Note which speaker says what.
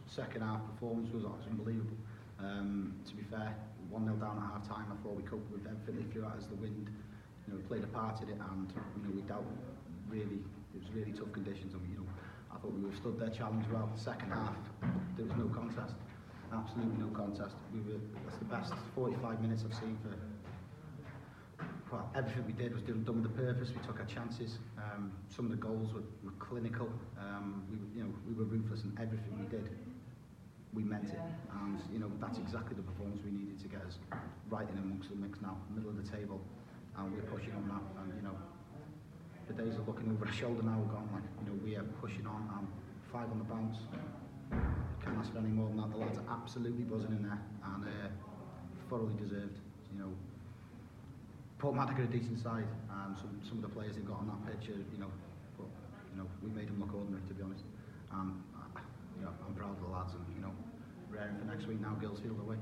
Speaker 1: second half performance was unbelievable. To be fair, 1-0 down at half time, I thought we coped with everything they threw at us. The wind, we played a part in it, and we dealt really. It was really tough conditions, and I thought we withstood their challenge well. Second half, there was no contest, absolutely no contest. That's the best 45 minutes I've seen for. Well, everything we did was done with a purpose. We took our chances. Some of the goals were clinical. We were ruthless in everything we did. We meant it, and that's exactly the performance we needed to get us right in amongst the mix now, middle of the table, and we're pushing on now. And the days of looking over our shoulder now are gone. We are pushing on. 5 on the bounce. Can't ask for any more than that. The lads are absolutely buzzing in there, and thoroughly deserved. Porthmadog are a decent side. Some of the players they've got on that pitch, but we made them look ordinary, to be honest. I'm proud of the lads, and raring for next week now, Gillsfield away.